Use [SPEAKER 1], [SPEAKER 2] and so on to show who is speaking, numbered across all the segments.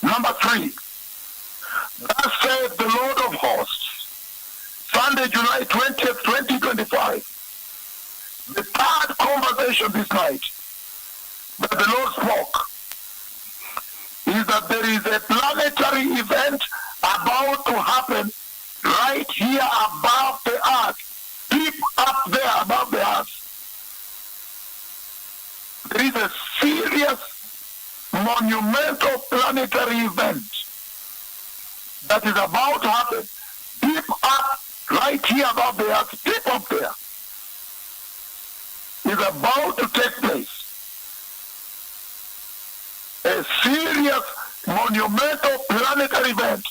[SPEAKER 1] Number 3. Thus saith the Lord of hosts, Sunday, July 20th, 2025. The third conversation this night that the Lord spoke is that there is a planetary event about to happen right here above the earth, deep up there above the earth. There is a serious, monumental planetary event that is about to happen deep up right here above the earth, deep up there. Is about to take place. A serious, monumental planetary event,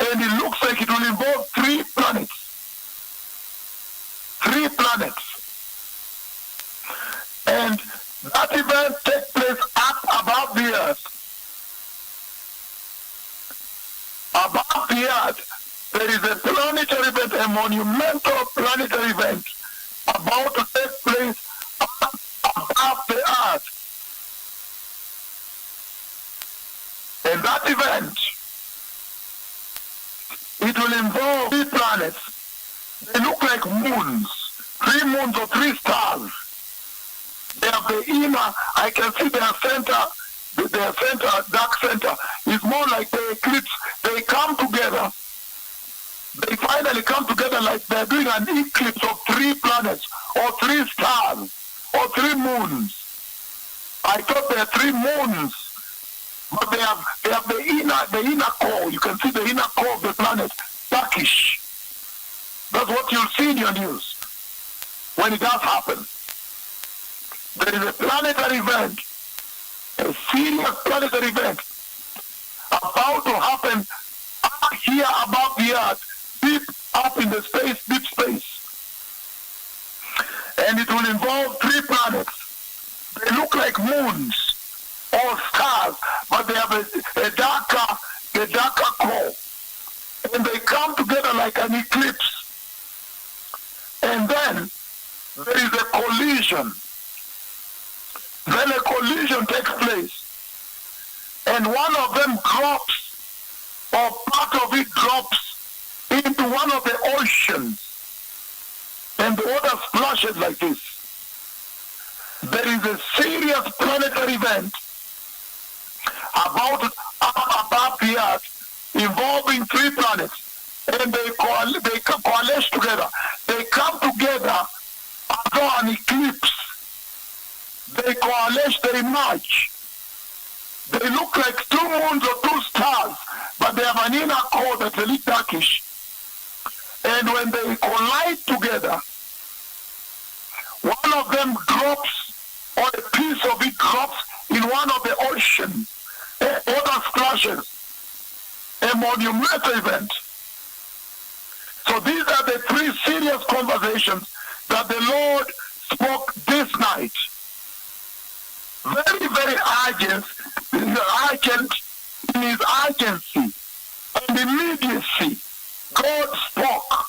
[SPEAKER 1] and it looks like it will involve 3 planets. 3 planets. And that event takes place up above the earth. Above the earth, there is a planetary event, a monumental planetary event about to take place up above the earth. And that event, it will involve 3 planets. They look like moons, 3 moons or 3 stars. They have the inner, I can see their center, their center, dark center, is more like the eclipse. They come together. They finally come together like they're doing an eclipse of 3 planets, or 3 stars, or 3 moons. I thought there are 3 moons, but they have the inner core. You can see the inner core of the planet, darkish. That's what you'll see in your news when it does happen. There is a planetary event, a serious planetary event about to happen up here above the earth, deep up in the space, deep space. And it will involve 3 planets. They look like moons or stars, but they have a darker core. And they come together like an eclipse. And then there is a collision. Then a collision takes place. And one of them drops, or part of it drops into one of the oceans. And the water splashes like this. There is a serious planetary event about up above the earth involving 3 planets. And they coalesce together. They come together as though an eclipse. They coalesce, they merge. They look like 2 moons or 2 stars, but they have an inner core that's a little darkish. And when they collide together, one of them drops, or a piece of it drops in one of the oceans. Water splashes. A monumental event. So these are the 3 serious conversations that the Lord spoke this night. Very, very urgent in his urgency and immediacy. God spoke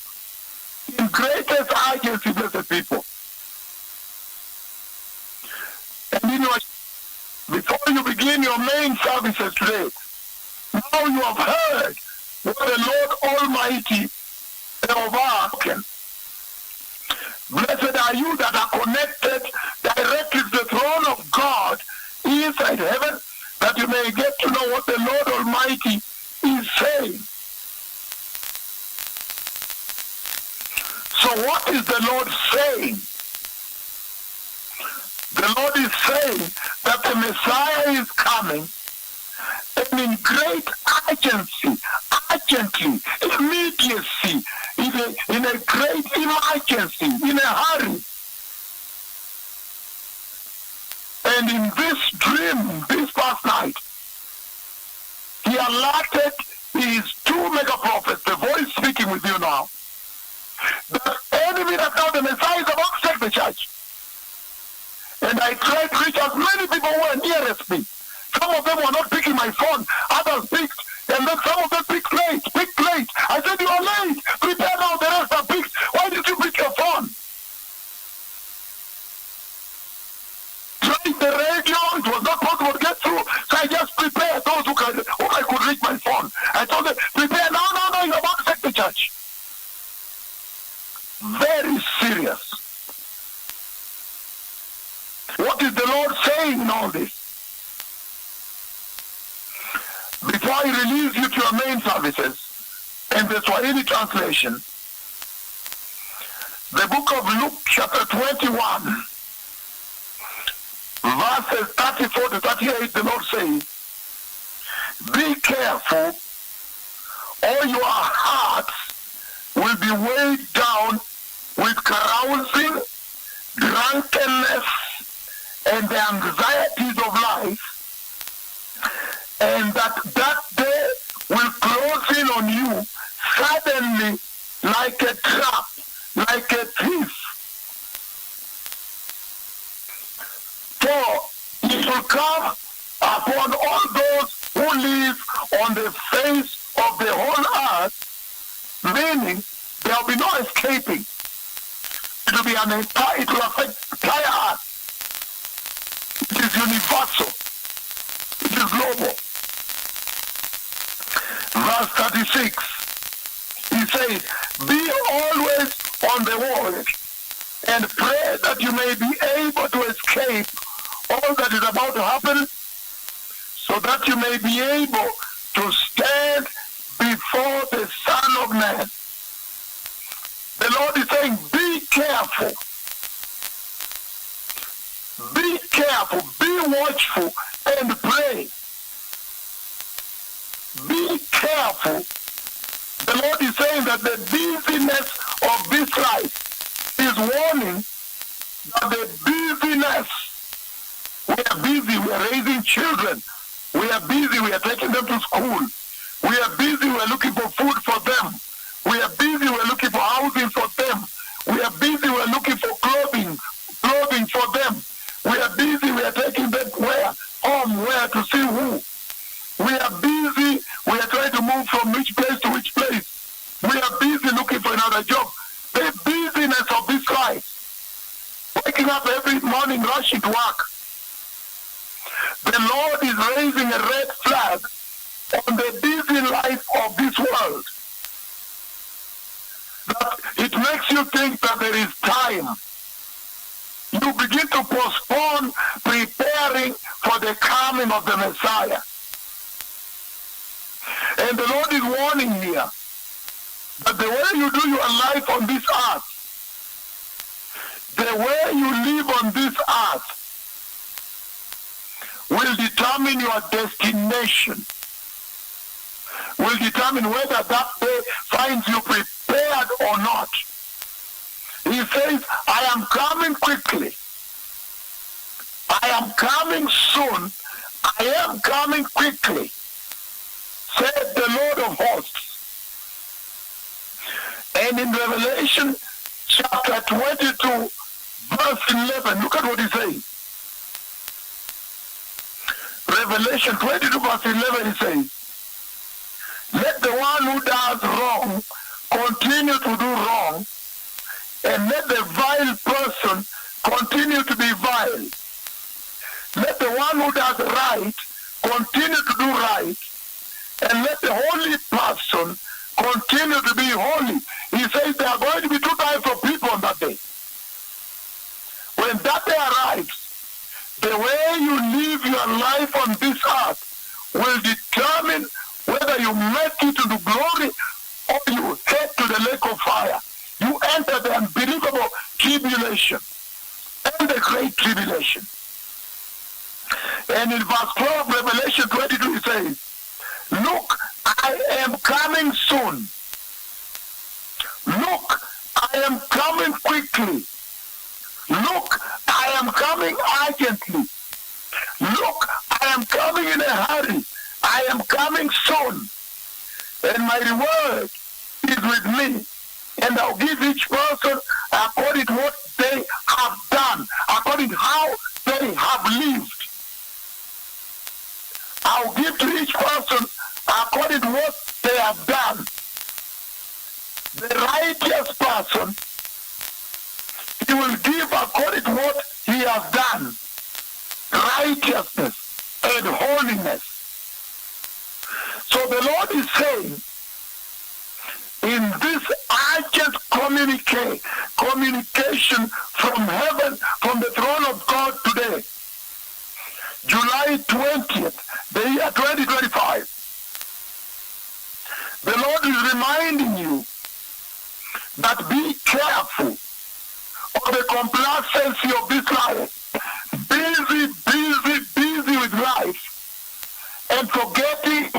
[SPEAKER 1] in greatest urgency, blessed people. And before you begin your main services today, now you have heard what the Lord Almighty has spoken. Blessed are you that are connected directly to the throne of God inside heaven, that you may get to know what the Lord Almighty is saying. So what is the Lord saying? The Lord is saying that the Messiah is coming, and in great urgently, immediacy, in a great emergency, in a hurry. And in this dream, this past night, he alerted his 2 mega prophets, the voice speaking with you now, that any minute now the Messiah is about to take the church. And I tried to reach as many people who were nearest me. Some of them were not picking my phone, others picked, and then some of them picked late. I said, you are late, prepare now, the rest are picked. Why did you pick your phone? Tried the radio, it was not possible to get through, so I just prepared those who I release you to your main services in the Swahili translation. The book of Luke chapter 21, verses 34 to 38, the Lord says, be careful, or your hearts will be weighed down with carousing, drunkenness, and the anxieties of life, and that day will close in on you suddenly like a trap, like a thief. For it will come upon all those who live on the face of the whole earth, meaning there will be no escaping. It will affect entire earth. It is universal. It is global. Verse 36, he says, be always on the watch and pray that you may be able to escape all that is about to happen, so that you may be able to stand before the Son of Man. The Lord is saying, be careful. Be careful, be watchful, and pray. Be careful. The Lord is saying that the busyness of this life is warning that the busyness, we are busy, we are raising children, we are busy, we are taking them to school, we are busy, we are looking for food for them, we are busy, we are looking for housing for them, we are busy, we are looking for clothing for them, we are busy, we are taking them where to see who. We are busy, we are trying to move from which place to which place. We are busy looking for another job. The busyness of this life, waking up every morning, rushing to work. The Lord is raising a red flag on the busy life of this world. That it makes you think that there is time. You begin to postpone preparing for the coming of the Messiah. And the Lord is warning here that the way you do your life on this earth, the way you live on this earth, will determine your destination, will determine whether that day finds you prepared or not. He says, I am coming quickly. I am coming soon. I am coming quickly, said the Lord of hosts. And in Revelation chapter 22, verse 11, look at what he says. Revelation 22, verse 11, he says, let the one who does wrong continue to do wrong, and let the vile person continue to be vile. Let the one who does right continue to do right, and let the holy person continue to be holy. He says there are going to be two types of people on that day. When that day arrives, the way you live your life on this earth will determine whether you make it to the glory or you head to the lake of fire. You enter the unbelievable tribulation and the great tribulation. And in verse 12, Revelation 22, it says, look, I am coming soon. Look, I am coming quickly. Look, I am coming urgently. Look, I am coming in a hurry. I am coming soon. And my reward is with me. And I'll give each person according to what they have done, according to how they have lived. I'll give to each person according to what they have done. The righteous person, he will give according to what he has done. Righteousness and holiness. So the Lord is saying, in this urgent communication from heaven, from the throne of God today, July 20th, the year 2025, reminding you that be careful of the complacency of this life. Busy with life and forgetting